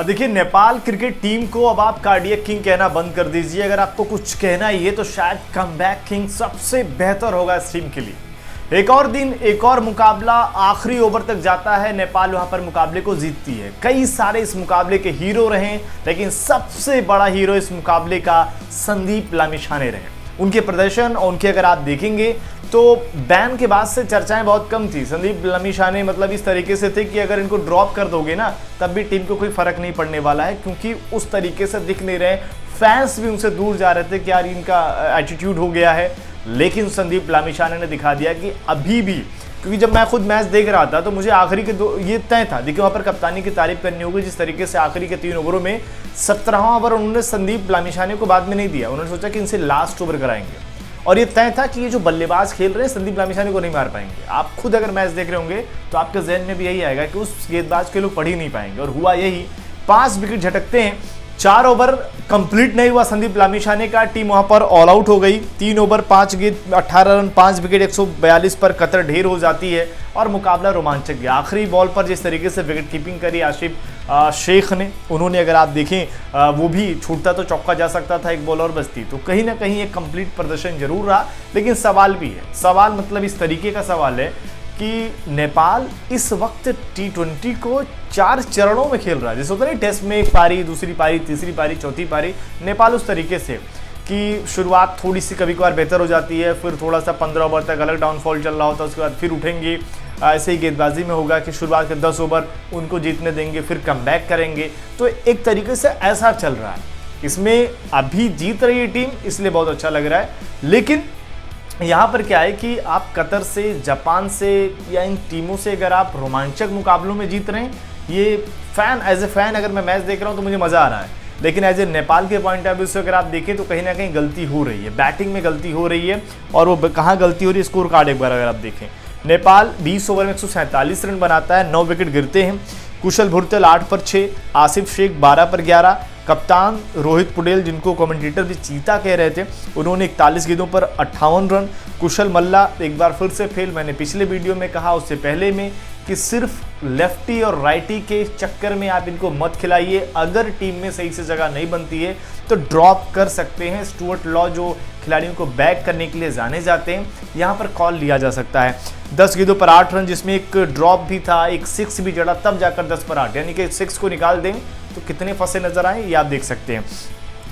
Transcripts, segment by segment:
देखिए, Nepal cricket team को अब आप कार्डियक किंग कहना बंद कर दीजिए। अगर आपको कुछ कहना ही है तो शायद कमबैक किंग सबसे बेहतर होगा इस टीम के लिए। एक और दिन, एक और मुकाबला आखिरी ओवर तक जाता है। नेपाल वहां पर मुकाबले को जीतती है। कई सारे इस मुकाबले के हीरो रहे, लेकिन सबसे बड़ा हीरो इस मुकाबले का संदीप लामिछाने रहे। उनके प्रदर्शन और उनके अगर आप देखेंगे तो बैन के बाद से चर्चाएं बहुत कम थी। संदीप लामिछाने मतलब इस तरीके से थे कि अगर इनको ड्रॉप कर दोगे ना तब भी टीम को कोई फर्क नहीं पड़ने वाला है, क्योंकि उस तरीके से दिख नहीं रहे। फैंस भी उनसे दूर जा रहे थे कि यार इनका एटीट्यूड हो गया है। लेकिन संदीप लामिछाने ने दिखा दिया कि अभी भी, क्योंकि जब मैं खुद मैच देख रहा था तो मुझे आखिरी के दो ये तय था। देखिए, वहाँ पर कप्तानी की तारीफ करनी होगी। जिस तरीके से आखिरी के 3 ओवरों में 17वां ओवर उन्होंने संदीप लामिछाने को बाद में नहीं दिया। उन्होंने सोचा कि इनसे लास्ट ओवर कराएंगे और ये तय था कि ये जो बल्लेबाज खेल रहे हैं संदीप लामिछाने को नहीं मार पाएंगे। आप खुद अगर मैच देख रहे होंगे तो आपके जहन में भी यही आएगा कि उस गेंदबाज के लोग पढ़ ही नहीं पाएंगे। और हुआ यही, 5 विकेट झटकते हैं। 4 ओवर कंप्लीट नहीं हुआ संदीप लामिछाने का, टीम वहां पर ऑल आउट हो गई। 3 ओवर 5 गेंद 18 रन 5 विकेट 142 पर कतर ढेर हो जाती है और मुकाबला रोमांचक गया। आखिरी बॉल पर जिस तरीके से विकेट कीपिंग करी आसिफ शेख ने, उन्होंने अगर आप देखें वो भी छूटता तो चौका जा सकता था, एक बॉल और बचती। तो कहीं ना कहीं एक कंप्लीट प्रदर्शन जरूर रहा। लेकिन सवाल भी है, सवाल मतलब इस तरीके का सवाल है कि नेपाल इस वक्त T20 को 4 चरणों में खेल रहा है। जैसे होता है टेस्ट में एक पारी, दूसरी पारी, तीसरी पारी, चौथी पारी। नेपाल उस तरीके से कि शुरुआत थोड़ी सी कभी कभार बेहतर हो जाती है, फिर थोड़ा सा 15 ओवर तक अलग डाउनफॉल चल रहा होता है, उसके बाद फिर उठेंगे। ऐसे ही गेंदबाजी में होगा कि शुरुआत के 10 ओवर उनको जीतने देंगे, फिर कमबैक करेंगे। तो एक तरीके से ऐसा चल रहा है। इसमें अभी जीत रही है टीम, इसलिए बहुत अच्छा लग रहा है। लेकिन यहाँ पर क्या है कि आप कतर से, जापान से या इन टीमों से अगर आप रोमांचक मुकाबलों में जीत रहे हैं, ये फैन एज ए फैन अगर मैं मैच देख रहा हूँ तो मुझे मज़ा आ रहा है। लेकिन एज ए नेपाल के पॉइंट ऑफ व्यू से अगर आप देखें तो कहीं ना कहीं गलती हो रही है, बैटिंग में गलती हो रही है। और वो कहाँ गलती हो रही है, स्कोर कार्ड एक बार अगर आप देखें। नेपाल 20 ओवर में 147 रन बनाता है, 9 विकेट गिरते हैं। कुशल भुरतेल 8 पर 6, आसिफ शेख 12 पर 11, कप्तान रोहित पुडेल जिनको कमेंटेटर भी चीता कह रहे थे, उन्होंने 41 गेंदों पर 58 रन। कुशल मल्ला एक बार फिर से फेल। मैंने पिछले वीडियो में कहा, उससे पहले में, कि सिर्फ लेफ्टी और राइटी के चक्कर में आप इनको मत खिलाइए। अगर टीम में सही से जगह नहीं बनती है तो ड्रॉप कर सकते हैं। स्टुअर्ट लॉ जो खिलाड़ियों को बैक करने के लिए जाने जाते हैं, यहाँ पर कॉल लिया जा सकता है। 10 गेंदों पर 8 रन, जिसमें एक ड्रॉप भी था, एक 6 भी जड़ा, तब जाकर 10 पर 8, यानी कि 6 को निकाल दें तो कितने फंसे नजर आए ये आप देख सकते हैं।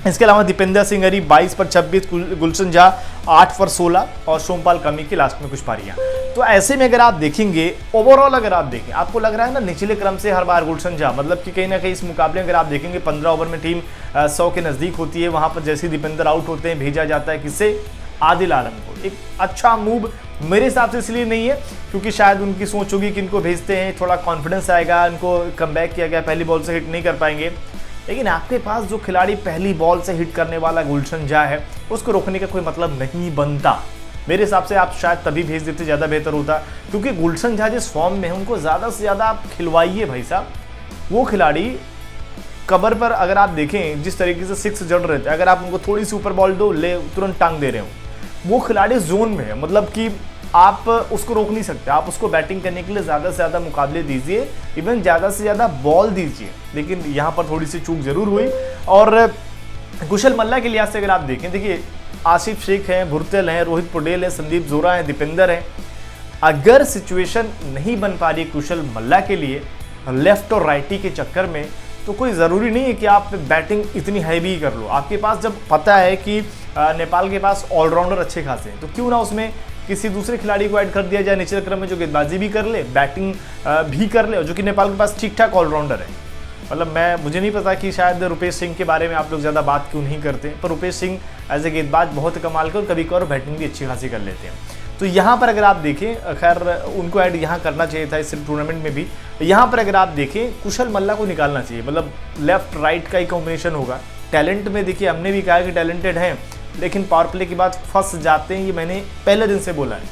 इसके अलावा दीपेंद्र सिंह हरी 22 पर 26, गुलशन झा 8 पर 16 और सोमपाल कमी की लास्ट में कुछ पारियां। तो ऐसे में अगर आप देखेंगे ओवरऑल, अगर आप देखें, आपको लग रहा है ना निचले क्रम से हर बार गुलशन झा, मतलब कि कहीं ना कहीं इस मुकाबले में अगर आप देखेंगे 15 ओवर में टीम 100 के नज़दीक होती है, वहां पर जैसे दीपेंद्र आउट होते हैं भेजा जाता है किससे, आदिल आलम को। एक अच्छा मूव मेरे हिसाब से इसलिए नहीं है क्योंकि शायद उनकी सोच होगी कि इनको भेजते हैं, थोड़ा कॉन्फिडेंस आएगा, इनको कमबैक किया गया, पहली बॉल से हिट नहीं कर पाएंगे। लेकिन आपके पास जो खिलाड़ी पहली बॉल से हिट करने वाला गुलशन झा है, उसको रोकने का कोई मतलब नहीं बनता। मेरे हिसाब से आप शायद तभी भेज देते, ज़्यादा बेहतर होता, क्योंकि गुलशन झा जिस फॉर्म में है उनको ज़्यादा से ज़्यादा आप खिलवाइए भाई साहब। वो खिलाड़ी कवर पर अगर आप देखें जिस तरीके से 6 जड़ रहे थे, अगर आप उनको थोड़ी सी ऊपर बॉल दो, ले तुरंत टांग दे रहे हो। वो खिलाड़ी जोन में है, मतलब कि आप उसको रोक नहीं सकते। आप उसको बैटिंग करने के लिए ज़्यादा से ज़्यादा मुकाबले दीजिए, इवन ज़्यादा से ज़्यादा बॉल दीजिए। लेकिन यहाँ पर थोड़ी सी चूक जरूर हुई। और कुशल मल्ला के लिहाज से अगर आप देखें, देखिए आसिफ शेख हैं, भुरतेल हैं, रोहित पुडेल हैं, संदीप जोरा हैं, दीपेंद्र हैं। अगर सिचुएशन नहीं बन पा रही कुशल मल्ला के लिए लेफ्ट और राइटी के चक्कर में, तो कोई ज़रूरी नहीं है कि आप बैटिंग इतनी हैवी कर लो। आपके पास जब पता है कि नेपाल के पास ऑलराउंडर अच्छे खासे हैं, तो क्यों ना उसमें किसी दूसरे खिलाड़ी को ऐड कर दिया जाए निचले क्रम में, जो गेंदबाजी भी कर ले, बैटिंग भी कर ले, और जो कि नेपाल के पास ठीक ठाक ऑलराउंडर है। मतलब मुझे नहीं पता कि शायद रुपेश सिंह के बारे में आप लोग ज़्यादा बात क्यों नहीं करते, पर रुपेश सिंह एज ए गेंदबाज बहुत कमाल कर, कभी कभार बैटिंग भी अच्छी खासी कर लेते हैं। तो यहाँ पर अगर आप देखें, खैर उनको ऐड यहाँ करना चाहिए था इस टूर्नामेंट में भी। यहाँ पर अगर आप देखें, कुशल मल्ला को निकालना चाहिए, मतलब लेफ्ट राइट का ही कॉम्बिनेशन होगा। टैलेंट में देखिए, हमने भी कहा कि टैलेंटेड हैं, लेकिन पावर प्ले के बाद फंस जाते हैं। ये मैंने पहले दिन से बोला है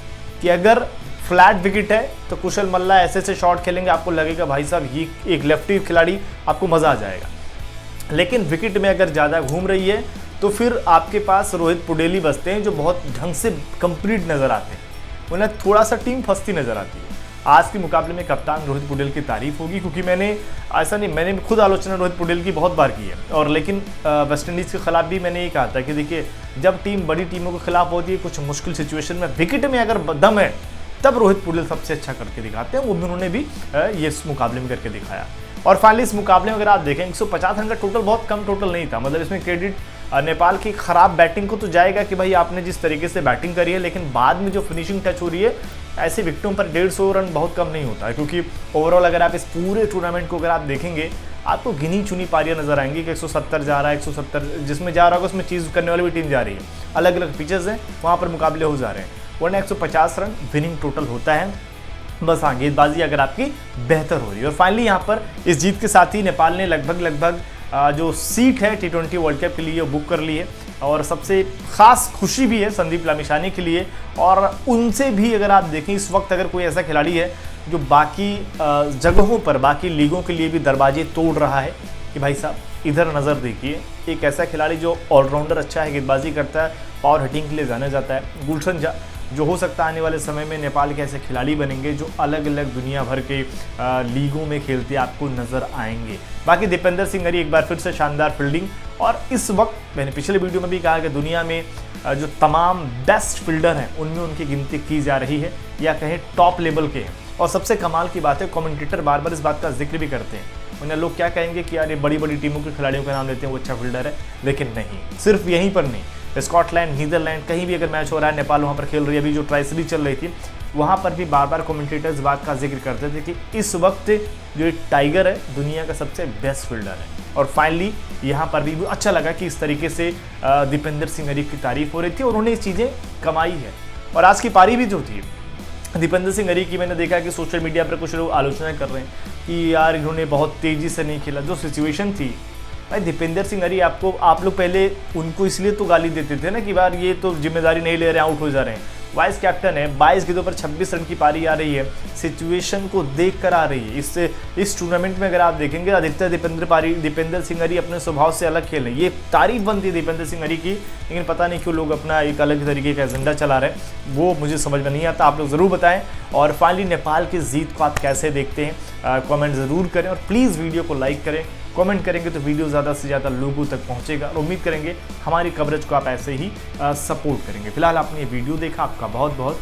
कि अगर फ्लैट विकेट है तो कुशल मल्ला ऐसे से शॉट खेलेंगे, आपको लगेगा भाई साहब ये एक लेफ्टी खिलाड़ी, आपको मज़ा आ जाएगा। लेकिन विकेट में अगर ज़्यादा घूम रही है तो फिर आपके पास रोहित पुडेली बचते हैं, जो बहुत ढंग से कंप्लीट नज़र आते हैं। उन्हें थोड़ा सा टीम फंसती नजर आती है। आज के मुकाबले में कप्तान रोहित पौडेल की तारीफ होगी, क्योंकि मैंने खुद आलोचना रोहित पौडेल की बहुत बार की है, और लेकिन वेस्ट इंडीज़ के खिलाफ भी मैंने ये कहा था कि देखिए, जब टीम बड़ी टीमों के खिलाफ होती है, कुछ मुश्किल सिचुएशन में विकेट में अगर दम है, तब रोहित पौडेल सबसे अच्छा करके दिखाते हैं। वो भी उन्होंने भी ये इस मुकाबले में करके दिखाया। और फाइनली इस मुकाबले में अगर आप देखें 150 रन का टोटल बहुत कम टोटल नहीं था, मतलब इसमें क्रेडिट नेपाल की खराब बैटिंग को तो जाएगा कि भाई आपने जिस तरीके से बैटिंग करी है, लेकिन बाद में जो फिनिशिंग टच हो रही है, ऐसे विकेटों पर 150 रन बहुत कम नहीं होता है, क्योंकि ओवरऑल अगर आप इस पूरे टूर्नामेंट को अगर आप देखेंगे, आपको गिनी चुनी पारियां नजर आएंगी कि 170 जा रहा है, 170 जिसमें जा रहा होगा उसमें चीज़ करने वाली भी टीम जा रही है, अलग अलग पिचेस हैं वहाँ पर मुकाबले हो जा रहे हैं, वरना 150 रन विनिंग टोटल होता है। बस हाँ, गेंदबाजी अगर आपकी बेहतर हो रही है। और फाइनली यहाँ पर इस जीत के साथ ही नेपाल ने लगभग जो सीट है T20 वर्ल्ड कप के लिए वो बुक कर ली है, और सबसे खास खुशी भी है संदीप लामिछाने के लिए। और उनसे भी अगर आप देखें, इस वक्त अगर कोई ऐसा खिलाड़ी है जो बाकी जगहों पर, बाकी लीगों के लिए भी दरवाजे तोड़ रहा है, कि भाई साहब इधर नज़र देखिए, एक ऐसा खिलाड़ी जो ऑलराउंडर अच्छा है, गेंदबाजी करता है, पावर हिटिंग के लिए जाना जाता है, गुलशन झा, जो हो सकता है आने वाले समय में नेपाल के ऐसे खिलाड़ी बनेंगे जो अलग अलग दुनिया भर के लीगों में खेलते आपको नज़र आएंगे। बाकी दीपेंद्र सिंह हरी एक बार फिर से शानदार फील्डिंग, और इस वक्त मैंने पिछले वीडियो में भी कहा कि दुनिया में जो तमाम बेस्ट फील्डर हैं उनमें उनकी गिनती की जा रही है, या कहें टॉप लेवल के हैं। और सबसे कमाल की बात है, कमेंटेटर बार बार इस बात का जिक्र भी करते हैं, उन्हें लोग क्या कहेंगे कि यार ये बड़ी बड़ी टीमों के खिलाड़ियों का नाम लेते हैं वो अच्छा फील्डर है, लेकिन नहीं, सिर्फ यहीं पर नहीं, स्कॉटलैंड, नीदरलैंड, कहीं भी अगर मैच हो रहा है, नेपाल वहाँ पर खेल रही है, अभी जो ट्राई सीरीज चल रही थी, वहाँ पर भी बार बार कमेंटेटर्स बात का जिक्र करते थे कि इस वक्त जो एक टाइगर है दुनिया का सबसे बेस्ट फील्डर है। और फाइनली यहाँ पर भी अच्छा लगा कि इस तरीके से दीपेंद्र सिंह हरी की तारीफ हो रही थी और उन्होंने ये चीज़ें कमाई है। और आज की पारी भी जो थी दीपेंद्र सिंह हरी की, मैंने देखा कि सोशल मीडिया पर कुछ लोग आलोचना कर रहे हैं कि यार इन्होंने बहुत तेज़ी से नहीं खेला। जो सिचुएशन थी भाई, दीपेंद्र सिंह हरी आप लोग पहले उनको इसलिए तो गाली देते थे ना कि यार ये तो जिम्मेदारी नहीं ले रहे, आउट हो जा रहे हैं। वाइस कैप्टन है, 22 गेंदों पर 26 रन की पारी आ रही है, सिचुएशन को देख कर आ रही है। इस टूर्नामेंट में अगर आप देखेंगे, अधिकतर दीपेंद्र सिंह हरी अपने स्वभाव से अलग खेल रहे हैं। ये तारीफ बनती है दीपेंद्र सिंह हरी की, लेकिन पता नहीं क्यों लोग अपना एक अलग तरीके का एजेंडा चला रहे हैं, वो मुझे समझ में नहीं आता। आप लोग ज़रूर बताएं। और फाइनली नेपाल की जीत को आप कैसे देखते हैं, कमेंट ज़रूर करें, और प्लीज़ वीडियो को लाइक करें। कमेंट करेंगे तो वीडियो ज़्यादा से ज़्यादा लोगों तक पहुंचेगा, और उम्मीद करेंगे हमारी कवरेज को आप ऐसे ही सपोर्ट करेंगे। फिलहाल आपने ये वीडियो देखा, आपका बहुत बहुत